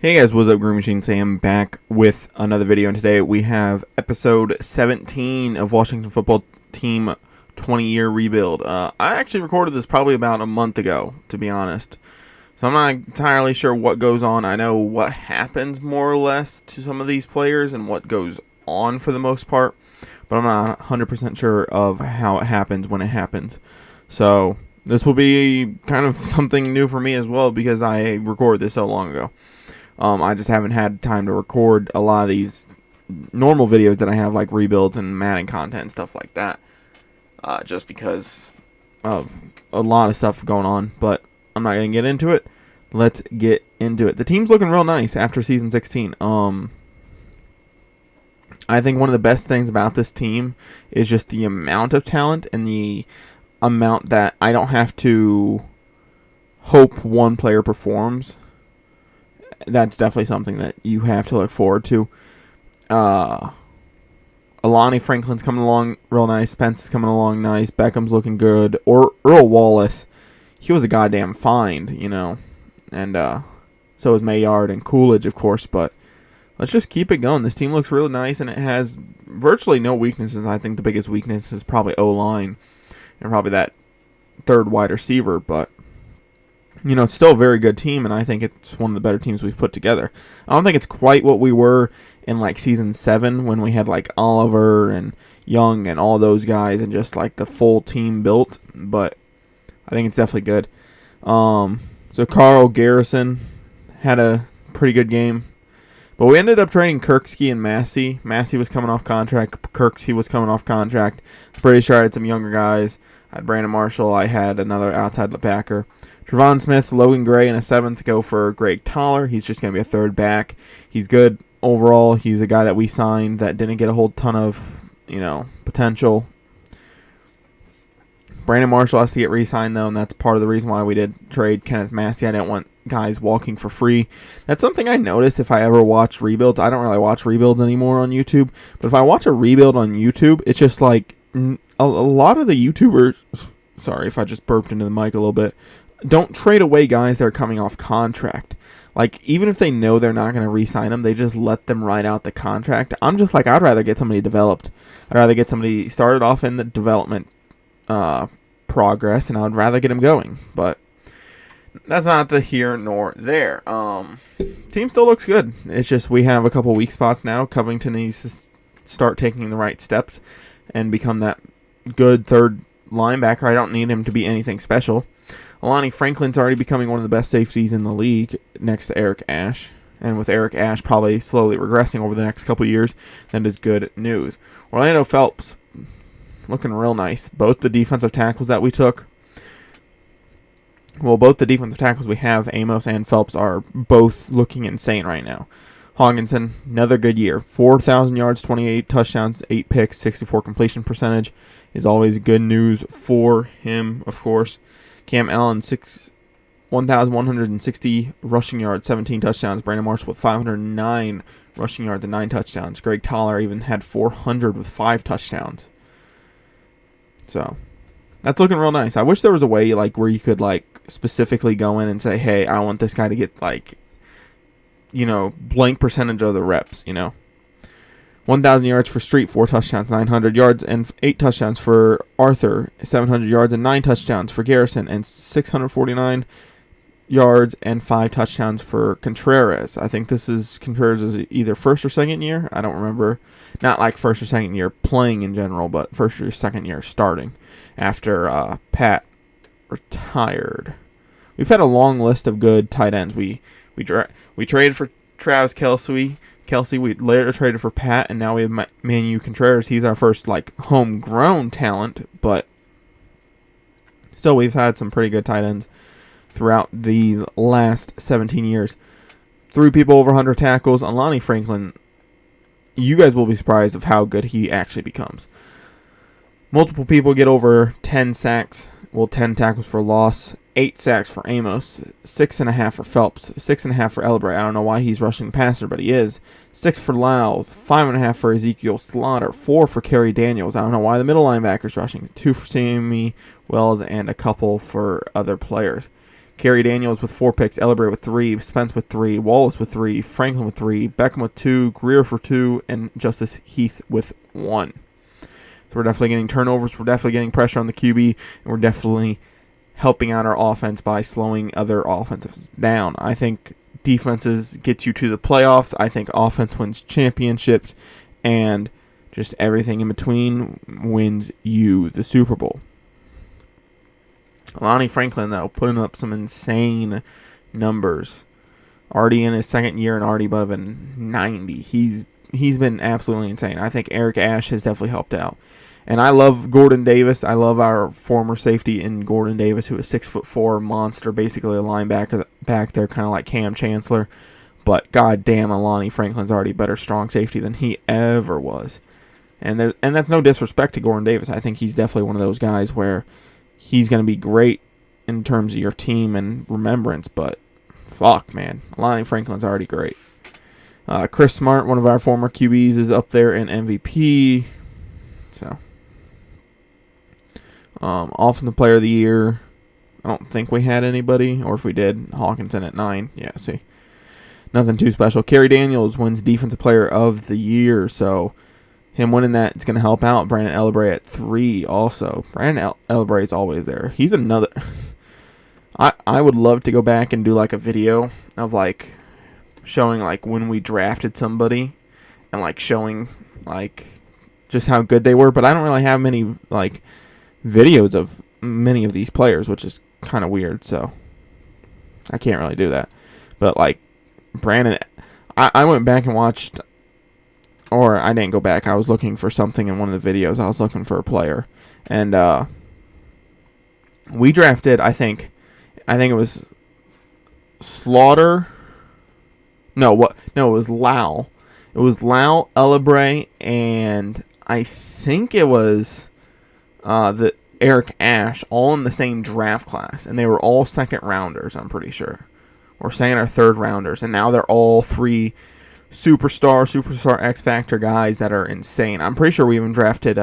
Hey guys, what's up? Green Machine Sam back with another video, and today we have episode 17 of Washington Football Team 20-year rebuild. I actually recorded this probably about a month ago, to be honest. So I'm not entirely sure what goes on. I know what happens more or less to some of these players and what goes on for the most part, but I'm not 100% sure of how it happens when it happens. So this will be kind of something new for me as well because I recorded this so long ago. I just haven't had time to record a lot of these normal videos that I have, like rebuilds and Madden content and stuff like that, just because of a lot of stuff going on. But I'm not going to get into it. Let's get into it. The team's looking real nice after Season 16. I think one of the best things about this team is just the amount of talent and the amount that I don't have to hope one player performs. That's definitely something that you have to look forward to. Alani Franklin's coming along real nice. Spence is coming along nice. Beckham's looking good. Or Earl Wallace, he was a goddamn find, you know. And so is Maillard and Coolidge, of course. But let's just keep it going. This team looks really nice, and it has virtually no weaknesses. I think the biggest weakness is probably O-line and probably that third wide receiver. But you know, it's still a very good team, and I think it's one of the better teams we've put together. I don't think it's quite what we were in, like, Season 7 when we had, like, Oliver and Young and all those guys and just, like, the full team built, but I think it's definitely good. So Carl Garrison had a pretty good game, but we ended up trading Kirksey and Massey. Massey was coming off contract. Kirksey was coming off contract. Pretty sure I had some younger guys. I had Brandon Marshall. I had another outside backer. Trevon Smith, Logan Gray, and a seventh go for Greg Toller. He's just going to be a third back. He's good overall. He's a guy that we signed that didn't get a whole ton of, potential. Brandon Marshall has to get re-signed, though, and that's part of the reason why we did trade Kenneth Massey. I didn't want guys walking for free. That's something I notice if I ever watch rebuilds. I don't really watch rebuilds anymore on YouTube, but if I watch a rebuild on YouTube, it's just like a lot of the YouTubers, sorry if I just burped into the mic a little bit, don't trade away guys that are coming off contract. Like, even if they know they're not going to re-sign them, they just let them ride out the contract. I'm just like, I'd rather get somebody developed. I'd rather get somebody started off in the development progress, and I'd rather get them going. But that's not the here nor there. Team still looks good. It's just we have a couple weak spots now. Covington needs to start taking the right steps and become that good third linebacker. I don't need him to be anything special. Alani Franklin's already becoming one of the best safeties in the league next to Eric Ash. And with Eric Ash probably slowly regressing over the next couple of years, that is good news. Orlando Phelps, looking real nice. Both the defensive tackles that we took, both the defensive tackles we have, Amos and Phelps, are both looking insane right now. Hogginson, another good year. 4,000 yards, 28 touchdowns, 8 picks, 64 completion percentage is always good news for him, of course. Cam Allen, 1,160 rushing yards, 17 touchdowns. Brandon Marshall with 509 rushing yards and 9 touchdowns. Greg Toller even had 400 with 5 touchdowns. So that's looking real nice. I wish there was a way where you could specifically go in and say, hey, I want this guy to get blank percentage of the reps, 1,000 yards for Street, 4 touchdowns, 900 yards and 8 touchdowns for Arthur, 700 yards and 9 touchdowns for Garrison, and 649 yards and 5 touchdowns for Contreras. I think Contreras is either first or second year. I don't remember. Not like first or second year playing in general, but first or second year starting after Pat retired. We've had a long list of good tight ends. We traded for Travis Kelce. We later traded for Pat, and now we have Manu Contreras. He's our first homegrown talent, but still we've had some pretty good tight ends throughout these last 17 years. 3 people over 100 tackles. Alani Franklin, you guys will be surprised of how good he actually becomes. Multiple people get over 10 sacks. 10 tackles for loss. 8 sacks for Amos, 6.5 for Phelps, 6.5 for Elbray. I don't know why he's rushing the passer, but he is. 6 for Lau, 5.5 for Ezekiel Slaughter, 4 for Kerry Daniels. I don't know why the middle linebacker's rushing. 2 for Sammy Wells, and a couple for other players. Kerry Daniels with 4 picks, Ellabray with 3, Spence with 3, Wallace with 3, Franklin with 3, Beckham with 2, Greer for 2, and Justice Heath with 1. So we're definitely getting turnovers, we're definitely getting pressure on the QB, and we're definitely helping out our offense by slowing other offenses down. I think defenses get you to the playoffs. I think offense wins championships, and just everything in between wins you the Super Bowl. Lonnie Franklin, though, putting up some insane numbers. Already in his second year and already above a 90. He's been absolutely insane. I think Eric Ash has definitely helped out. And I love Gordon Davis. I love our former safety in Gordon Davis, who is 6'4" monster, basically a linebacker back there, kind of like Cam Chancellor. But goddamn, Lonnie Franklin's already a better strong safety than he ever was. And that's no disrespect to Gordon Davis. I think he's definitely one of those guys where he's going to be great in terms of your team and remembrance. But fuck, man, Lonnie Franklin's already great. Chris Smart, one of our former QBs, is up there in MVP. So. Offensive Player of the Year, I don't think we had anybody, or if we did, Hawkinson at 9. Yeah, see. Nothing too special. Kerry Daniels wins Defensive Player of the Year, so him winning that is going to help out. Brandon Ellabray at 3 also. Brandon Ellabray is always there. He's another... I would love to go back and do like a video of like showing like when we drafted somebody and like showing like just how good they were, but I don't really have many like videos of many of these players, which is kind of weird, so I can't really do that. But like Brandon, I went back and watched, or I didn't go back, I was looking for something in one of the videos. I was looking for a player, and we drafted, I think it was Slaughter. No, it was Lau. It was Lau, Ellabray, and I think it was the Eric Ash, all in the same draft class, and they were all second rounders, I'm pretty sure, or second or third rounders, and now they're all 3 superstar X Factor guys that are insane. I'm pretty sure we even drafted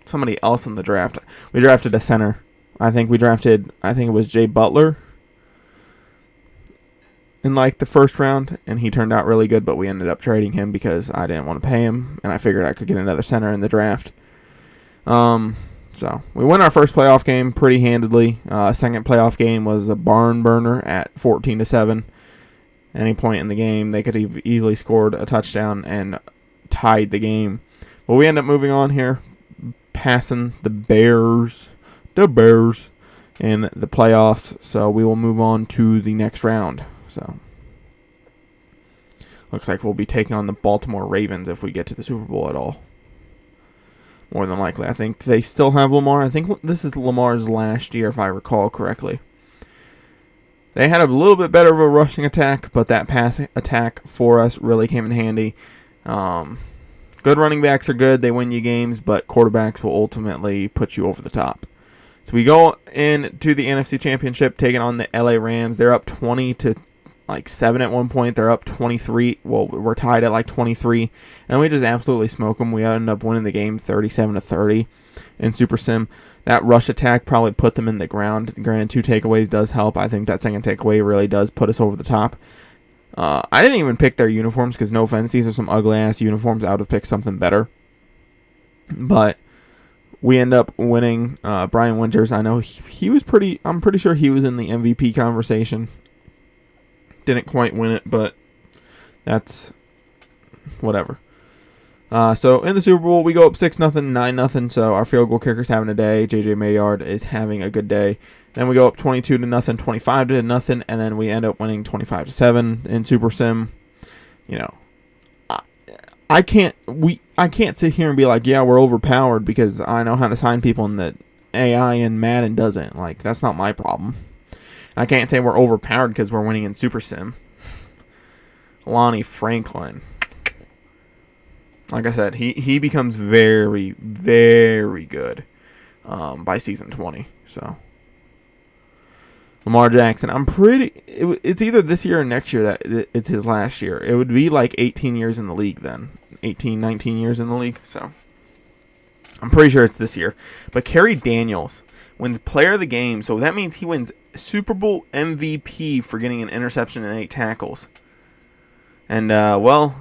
somebody else in the draft. We drafted a center. I think it was Jay Butler in like the first round, and he turned out really good, but we ended up trading him because I didn't want to pay him, and I figured I could get another center in the draft. So we won our first playoff game pretty handedly. Second playoff game was a barn burner at 14-7. Any point in the game, they could have easily scored a touchdown and tied the game. But we end up moving on here, passing the Bears in the playoffs. So we will move on to the next round. So looks like we'll be taking on the Baltimore Ravens if we get to the Super Bowl at all. More than likely. I think they still have Lamar. I think this is Lamar's last year, if I recall correctly. They had a little bit better of a rushing attack, but that passing attack for us really came in handy. Good running backs are good. They win you games, but quarterbacks will ultimately put you over the top. So we go into the NFC Championship, taking on the LA Rams. They're up 20-7 at one point. They're up 23. Well, we're tied at like 23, and we just absolutely smoke them. We end up winning the game 37-30 in Super Sim. That rush attack probably put them in the ground. Granted, 2 takeaways does help. I think that second takeaway really does put us over the top. I didn't even pick their uniforms because, no offense, these are some ugly-ass uniforms. I would have picked something better. But we end up winning. Brian Winters, I know he was I'm pretty sure he was in the MVP conversation. Didn't quite win it, but that's whatever. So in the Super Bowl, we go up 6-0, 9-0. So our field goal kicker's having a day. JJ Maillard is having a good day. Then we go up 22-0, 25-0, and then we end up winning 25-7 in Super Sim. You know, I can't sit here and be like, yeah, we're overpowered because I know how to sign people and that AI and Madden doesn't. Like, that's not my problem. I can't say we're overpowered because we're winning in Super Sim. Lonnie Franklin. Like I said, he becomes very, very good by season 20. So Lamar Jackson, it's either this year or next year that it's his last year. It would be like 18 years in the league then. 18, 19 years in the league. So I'm pretty sure it's this year. But Kerry Daniels wins Player of the Game. So that means he wins Super Bowl MVP for getting an interception and 8 tackles. And, well,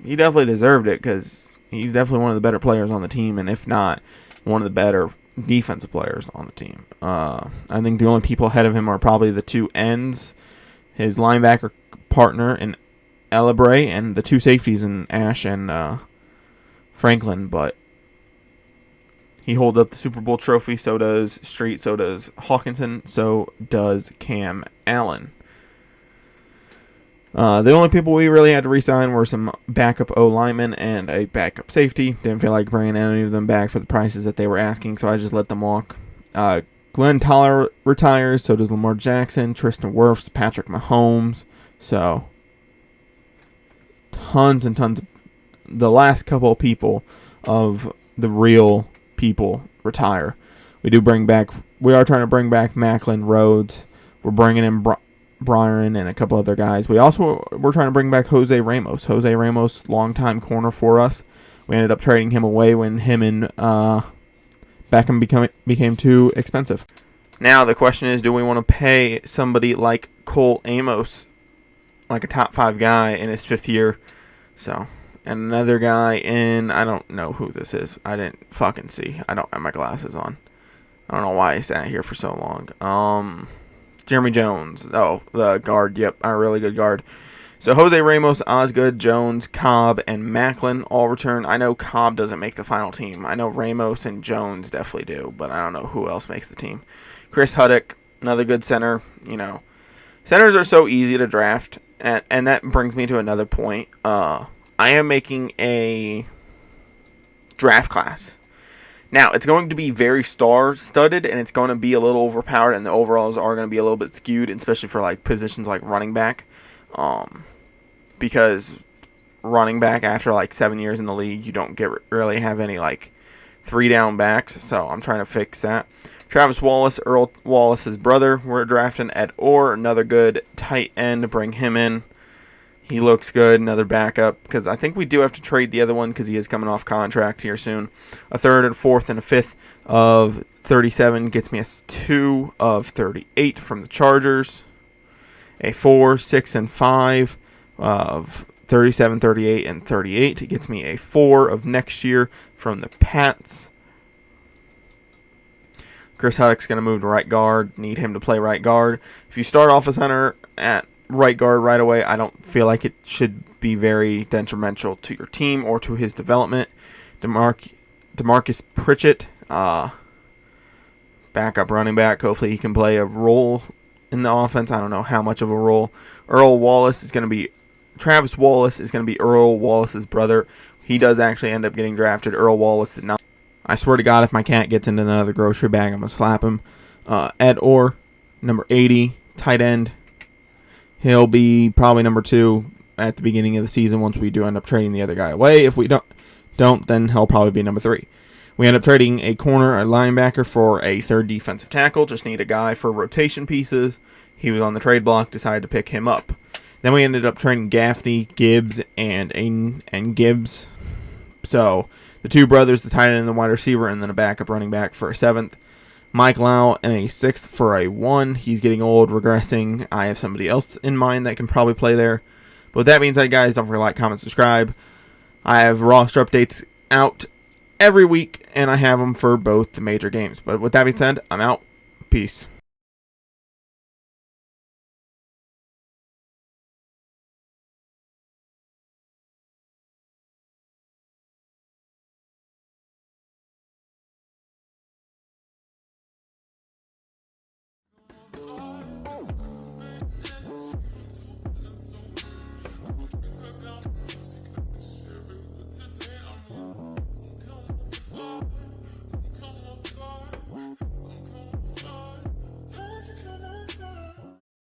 he definitely deserved it because he's definitely one of the better players on the team, and if not, one of the better defensive players on the team. I think the only people ahead of him are probably the 2 ends, his linebacker partner in Elabre, and the 2 safeties in Ash and Franklin, but he holds up the Super Bowl trophy, so does Street, so does Hawkinson, so does Cam Allen. The only people we really had to re-sign were some backup O-linemen and a backup safety. Didn't feel like bringing any of them back for the prices that they were asking, so I just let them walk. Glenn Toller retires, so does Lamar Jackson, Tristan Wirfs, Patrick Mahomes. So, tons and tons of the last couple of people of the real people retire. We are trying to bring back Macklin, Rhodes. We're bringing in Byron and a couple other guys. We're trying to bring back Jose Ramos. Jose Ramos, longtime corner for us. We ended up trading him away when him and Beckham became too expensive. Now the question is, do we want to pay somebody like Cole Amos, like a top 5 guy in his 5th year? So, and another guy in, I don't know who this is. I didn't fucking see. I don't have my glasses on. I don't know why I sat here for so long. Jeremy Jones. Oh, the guard. Yep, a really good guard. So Jose Ramos, Osgood, Jones, Cobb, and Macklin all return. I know Cobb doesn't make the final team. I know Ramos and Jones definitely do, but I don't know who else makes the team. Chris Huddick, another good center. You know, centers are so easy to draft, and that brings me to another point. I am making a draft class. Now, it's going to be very star-studded, and it's going to be a little overpowered, and the overalls are going to be a little bit skewed, especially for like positions like running back. Because running back after like 7 years in the league, you don't really have any like 3-down backs, so I'm trying to fix that. Travis Wallace, Earl Wallace's brother, we're drafting Ed Orr, another good tight end, to bring him in. He looks good, another backup, because I think we do have to trade the other one because he is coming off contract here soon. A 3rd, and 4th, and a 5th of 37 gets me a 2 of 38 from the Chargers. A 4, 6, and 5 of 37, 38, and 38. It gets me a 4 of next year from the Pats. Chris Huddick's going to move to right guard. Need him to play right guard. If you start off a center at right guard right away, I don't feel like it should be very detrimental to your team or to his development. DeMarcus Pritchett, backup running back. Hopefully he can play a role in the offense. I don't know how much of a role. Travis Wallace is going to be Earl Wallace's brother. He does actually end up getting drafted. Earl Wallace did not. I swear to God, if my cat gets into another grocery bag, I'm going to slap him. Ed Orr, number 80, tight end. He'll be probably number 2 at the beginning of the season once we do end up trading the other guy away. If we don't, then he'll probably be number 3. We end up trading a corner, a linebacker for a 3rd defensive tackle. Just need a guy for rotation pieces. He was on the trade block, decided to pick him up. Then we ended up trading Gaffney, Gibbs, and Gibbs. So the 2 brothers, the tight end and the wide receiver, and then a backup running back for a 7th. Mike Lau and a 6th for a 1. He's getting old, regressing. I have somebody else in mind that can probably play there. But with that being said, guys, don't forget to like, comment, subscribe. I have roster updates out every week, and I have them for both the major games. But with that being said, I'm out. Peace.